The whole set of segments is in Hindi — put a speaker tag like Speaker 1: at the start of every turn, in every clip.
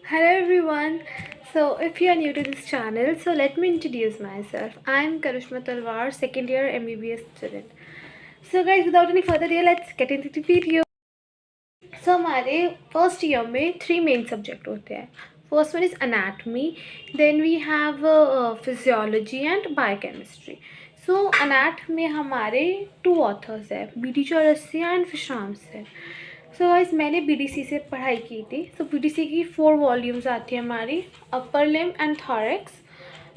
Speaker 1: Hello everyone. So if you are new to this channel, so let me introduce myself. I am Karishma Talwar, second year MBBS student. So guys, without any further delay, let's get into the video. So हमारे फर्स्ट ईयर में 3 मेन सब्जेक्ट होते हैं. First one is anatomy, then we have physiology and biochemistry. So anat में हमारे 2 ऑथर्स हैं, BD चौरसिया एंड विश्राम से. सो गाइस मैंने BDC से पढ़ाई की थी. सो BDC की 4 वॉल्यूम्स आती है हमारी. Upper limb and thorax,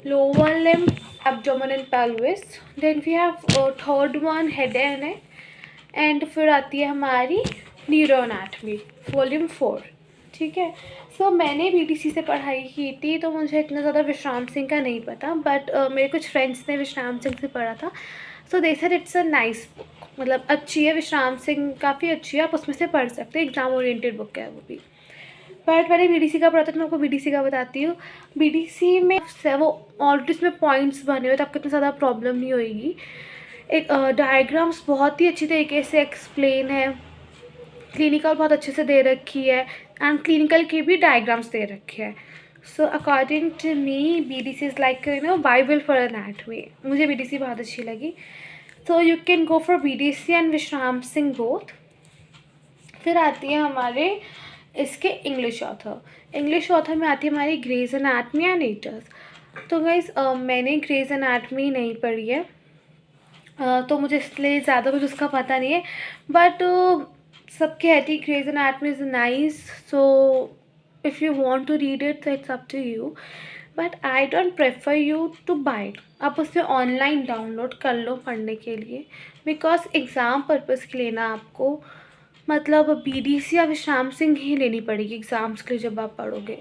Speaker 1: lower limb, abdomen and pelvis. Then we have third one head and neck, and फिर आती है हमारी न्यूरो एनाटमी वॉल्यूम 4. ठीक है. सो मैंने BDC से पढ़ाई की थी, तो मुझे इतना ज़्यादा विश्राम सिंह का नहीं पता, बट मेरे कुछ फ्रेंड्स ने विश्राम सिंह से पढ़ा था. So they said it's a nice book, मतलब अच्छी है. विश्राम सिंह काफ़ी अच्छी है, आप उसमें से पढ़ सकते हैं. एग्ज़ाम ओरिएंटेड बुक है वो भी. बट मैंने BDC का पढ़ा था, तो मैं आपको BDC का बताती हूँ. BDC में वो ऑलरेडी इसमें पॉइंट्स बने हुए, तो आपको इतना ज़्यादा प्रॉब्लम नहीं होएगी. एक डायग्राम्स बहुत ही अच्छी तरीके से एक्सप्लेन है. क्लिनिकल बहुत अच्छे से दे रखी है, एंड क्लिनिकल की भी डायग्राम्स दे रखे हैं. So according to me BDC is like Bible for anatomy. मुझे BDC बहुत अच्छी लगी. So you can go for BDC and Vishram Singh both. फिर आती है हमारे इसके इंग्लिश ऑथर. इंग्लिश ऑथर में आती है हमारी ग्रेज एनाटमी एंड नेटर्स. तो गाइस मैंने ग्रेज एनाटमी नहीं पढ़ी है, तो मुझे इसलिए ज़्यादा कुछ उसका पता नहीं है. बट सब कहती है Gray's anatomy is nice. So if you want to read it तो it's up to you, but I don't prefer you to buy it. आप उसे ऑनलाइन डाउनलोड कर लो पढ़ने के लिए, बिकॉज एग्ज़ाम पर्पज़ के लिए ना आपको मतलब BDC या विश्राम सिंह ही लेनी पड़ेगी एग्ज़ाम्स के लिए जब आप पढ़ोगे.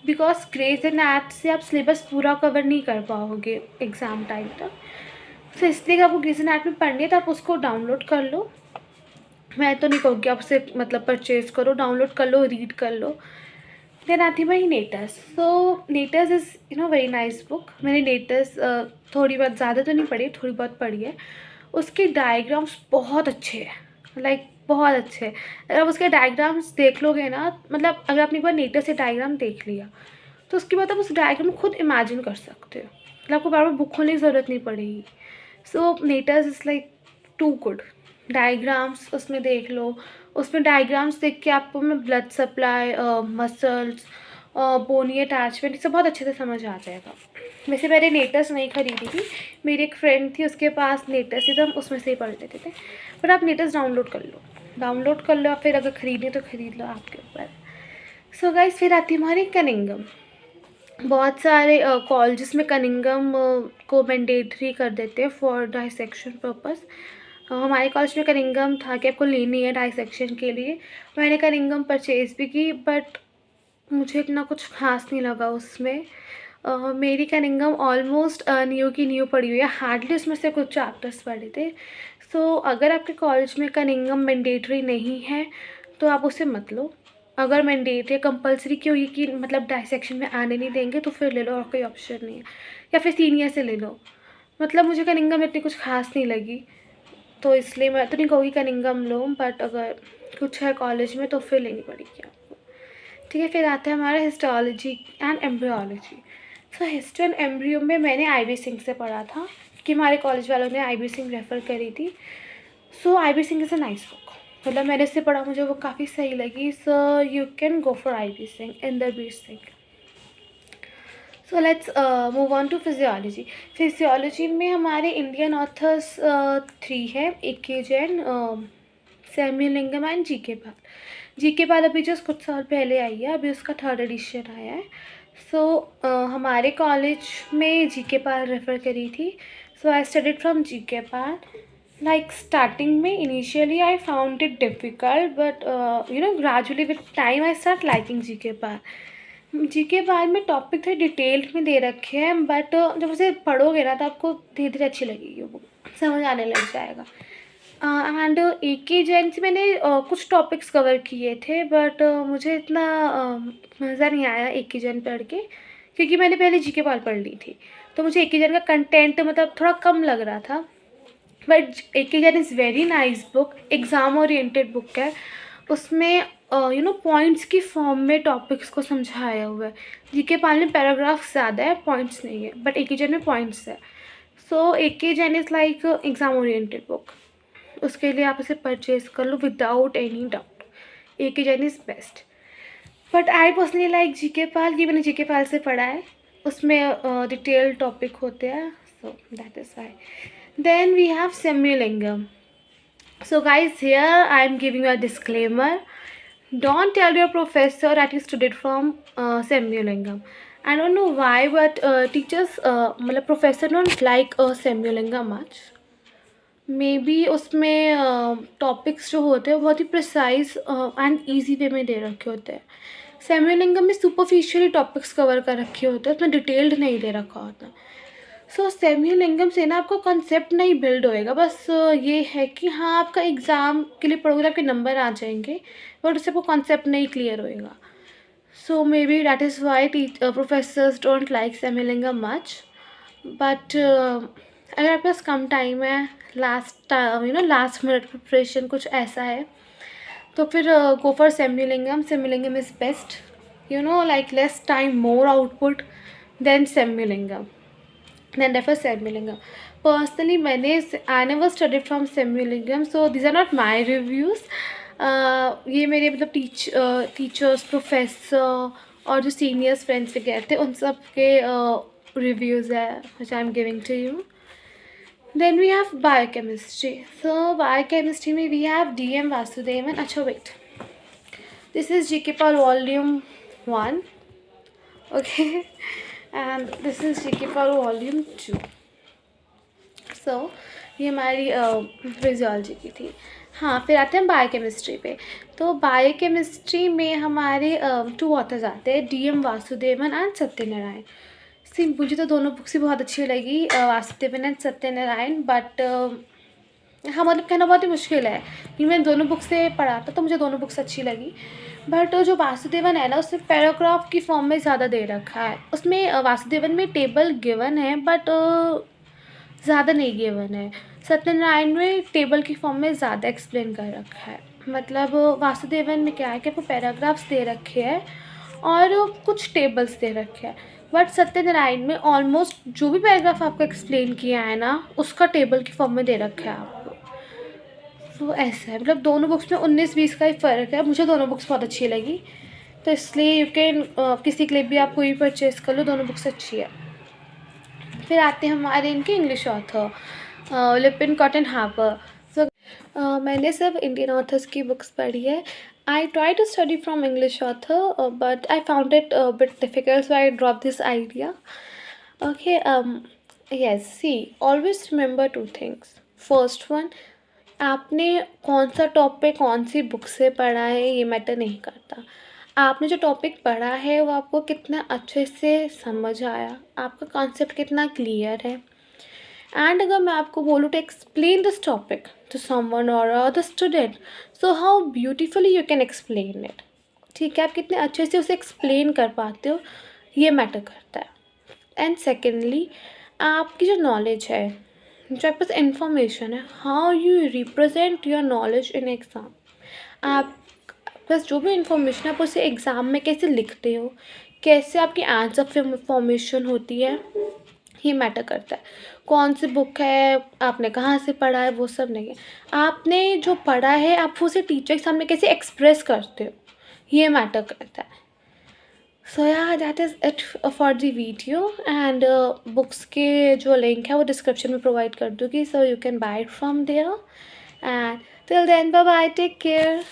Speaker 1: बिकॉज ग्रेज एनाट से आप सिलेबस पूरा कवर नहीं कर पाओगे एग्ज़ाम टाइम तक. तो इसलिए अगर आपको ग्रेज एनाटमी पढ़नी है तो आप उसको डाउनलोड कर लो. मैं तो नहीं कहूँगी आप उसे मतलब परचेज़ करो, डाउनलोड कर लो, रीड कर लो. देन आती है भाई Netter's. So Netter's is very nice book. मैंने नेटर्स थोड़ी बहुत, ज़्यादा तो नहीं पढ़ी, थोड़ी बहुत पढ़ी है. उसके डायग्राम्स बहुत अच्छे हैं, लाइक बहुत अच्छे. अगर आप उसके डायग्राम्स देख लोगे ना, मतलब अगर आपने एक बार नेटर से डायग्राम देख लिया तो उसके बाद आप उस डायग्राम को खुद इमेजिन कर सकते हो. मतलब आपको बार बार बुक खोलने की ज़रूरत नहीं पड़ेगी. So Netter's is like too good. Diagrams उसमें देख लो, उसमें डायग्राम्स देख के आपको blood supply, muscles, bony attachment, ये सब बहुत अच्छे से समझ आ जाएगा. वैसे मैंने नेटर्स नहीं खरीदी थी, मेरी एक फ्रेंड थी उसके पास नेटर्स थी, तो हम उसमें से ही पढ़ लेते थे. बट आप नेटर्स डाउनलोड कर लो, फिर अगर ख़रीदें तो ख़रीद लो, आपके ऊपर. सो गाइस फिर आती है हमारी कनिंगम. बहुत सारे कॉलेजेस में कनिंगम को मैंडेटरी कर देते हैं फॉर डाइसेक्शन पर्पस. हमारे कॉलेज में कनिंगम था कि आपको लेनी है डाइसेक्शन के लिए. मैंने कनिंगम परचेज़ भी की, बट मुझे इतना कुछ खास नहीं लगा उसमें. मेरी कनिंगम ऑलमोस्ट न्यू की न्यू पड़ी हुई है, हार्डली उसमें से कुछ चैप्टर्स पढ़े थे. सो अगर आपके कॉलेज में कनिंगम मैंडेटरी नहीं है तो आप उसे मत लो. अगर मैंडेटरी कंपलसरी क्यों हुई कि मतलब डाइसेक्शन में आने नहीं देंगे, तो फिर ले लो, और कोई ऑप्शन नहीं है. या फिर सीनियर से ले लो. मतलब मुझे कनिंगम इतनी कुछ खास नहीं लगी, तो इसलिए मैं तो नहीं कहूँगी कनिंगम लो, बट अगर कुछ है कॉलेज में तो फिर लेनी पड़ेगी आपको. ठीक है. फिर आता है हमारा histology and embryology. So history and embryo में मैंने IB सिंह से पढ़ा था, कि हमारे कॉलेज वालों ने IB सिंह रेफ़र करी थी. So IB Singh is a nice book. मतलब मैंने इससे पढ़ा, मुझे वो काफ़ी सही लगी. So you can go for IB Singh, Inderbir Singh. So let's move on to physiology. Physiology में हमारे इंडियन ऑथर्स 3 है, AK Jain, Samuel Lingam and GK Pal. GK Pal अभी जस्ट कुछ साल पहले आई है, अभी उसका 3rd एडिशन आया है. सो हमारे कॉलेज में GK पाल रेफ़र करी थी. So I studied from GK Pal. Like starting में initially I found it difficult, but gradually with time I start liking GK Pal. GK Pal में टॉपिक थोड़े डिटेल्ड में दे रखे हैं, बट जब उसे पढ़ोगे ना तो आपको धीरे धीरे अच्छी लगेगी, वो समझ आने लग जाएगा. एंड AK जैन से मैंने कुछ टॉपिक्स कवर किए थे, बट मुझे इतना मज़ा नहीं आया AK जैन पढ़ के, क्योंकि मैंने पहले GK पाल पढ़ ली थी. तो मुझे AK जैन का कंटेंट मतलब थोड़ा कम लग रहा था. But AK Jain is very nice book. Exam oriented book है. उसमें पॉइंट्स की फॉर्म में टॉपिक्स को समझाया हुआ है। जीके पाल में पैराग्राफ्स ज़्यादा है, पॉइंट्स नहीं है, बट एकेजन में पॉइंट्स है। सो एकेजन is like exam oriented book, उसके लिए आप इसे परचेज कर लो विदाउट एनी डाउट। एकेजन is best, but I personally like GK पाल। ये मैंने जीके पाल से पढ़ा है, उसमें डिटेल टॉपिक होते हैं, so that is why. Then we have Sembulingam. So guys, here I am giving you a disclaimer. Don't tell your professor that you studied from Semulingam. I don't know why, but teachers, मतलब professor don't like Semulingam much. Maybe उसमें टॉपिक्स जो होते हैं बहुत ही प्रिसाइज एंड ईजी वे में दे रखे होते हैं। सेम्युलिंगम में सुपरफिशियली टॉपिक्स कवर कर रखे होते हैं, उसमें डिटेल्ड नहीं दे रखा होता। सो सेम्युलिंगम से ना आपका कॉन्सेप्ट नहीं बिल्ड होएगा, बस ये है कि हाँ आपका एग्ज़ाम के लिए पढ़ोगे तो आपके नंबर आ जाएंगे, बट उससे आपको कॉन्सेप्ट नहीं क्लियर होएगा। So maybe that is why professors don't like Sembulingam much. But अगर आपके पास कम टाइम है, लास्ट मिनट प्रिपरेशन कुछ ऐसा है, तो फिर go for Sembulingam. Sembulingam is best, like less time more output then Sembulingam. Then refer Semulingam. Personally, I never studied from Semulingam, so these are not my reviews. ये मेरे मतलब टीचर्स, प्रोफेसर और जो सीनियर्स फ्रेंड्स वगैरह थे उन सब के रिव्यूज़ है which I am giving to you. Then we have biochemistry. So biochemistry में we have DM Vasudevan. अच्छा wait, this is GK Paul volume 1. Okay. And this is GK Pal volume 2. सो ये हमारी फिजियोलॉजी की थी. हाँ, फिर आते हैं बायोकेमिस्ट्री पे. तो बायोकेमिस्ट्री में हमारे 2 ऑथर्स आते हैं, DM वासुदेवन एंड सत्यनारायण. मुझे तो दोनों बुक्स ही बहुत अच्छी लगी, वासुदेवन एंड सत्यनारायण. बट हाँ, मतलब कहना बहुत ही मुश्किल है कि मैंने दोनों बुक्स से पढ़ा था, तो मुझे दोनों बुक्स अच्छी लगी. बट जो वासुदेवन है ना, उसमें पैराग्राफ की फॉर्म में ज़्यादा दे रखा है. उसमें वासुदेवन में टेबल गिवन है, बट ज़्यादा नहीं गिवन है. सत्यनारायण में टेबल की फॉर्म में ज़्यादा एक्सप्लेन कर रखा है. मतलब वासुदेवन में क्या है कि आपको पैराग्राफ्स दे रखे हैं और कुछ टेबल्स दे रखे हैं. बट सत्यनारायण में ऑलमोस्ट जो भी पैराग्राफ आपको एक्सप्लेन किया है ना, उसका टेबल की फॉर्म में दे रखा है आपको. तो ऐसा है, मतलब दोनों बुक्स में 19-20 का ही फ़र्क है. मुझे दोनों बुक्स बहुत अच्छी लगी, तो इसलिए यू कैन किसी के लिए भी आप कोई परचेज़ कर लो, दोनों बुक्स अच्छी है. फिर आते हैं हमारे इनके English author Lippincott and Harper. So मैंने सब इंडियन ऑथर्स की बुक्स पढ़ी है. I try to study from English author, but I found it bit difficult, so I drop this idea. Okay, yes, see, always remember 2 things. First one, आपने कौन सा टॉपिक कौन सी बुक से पढ़ा है ये मैटर नहीं करता. आपने जो टॉपिक पढ़ा है वो आपको कितना अच्छे से समझ आया, आपका कॉन्सेप्ट कितना क्लियर है. एंड अगर मैं आपको बोलूँ to explain this topic to someone और other student, so how beautifully you can explain it. ठीक है, आप कितने अच्छे से उसे एक्सप्लेन कर पाते हो, ये मैटर करता है. एंड सेकेंडली, आपकी जो नॉलेज है, जो आपके पास इन्फॉर्मेशन है, how you represent your knowledge in exam. आप बस जो भी इन्फॉर्मेशन है आप उसे एग्ज़ाम में कैसे लिखते हो, कैसे आपकी आंसर फॉर्मेशन होती है, ये मैटर करता है. कौन सी बुक है, आपने कहाँ से पढ़ा है, वो सब नहीं है. आपने जो पढ़ा है आप उसे टीचर के सामने कैसे एक्सप्रेस करते हो, ये मैटर करता है. सो या that is it for the video. And books के जो लिंक है वो डिस्क्रिप्शन में प्रोवाइड कर दूँगी, so you can buy it from there. And till then, bye bye, take care.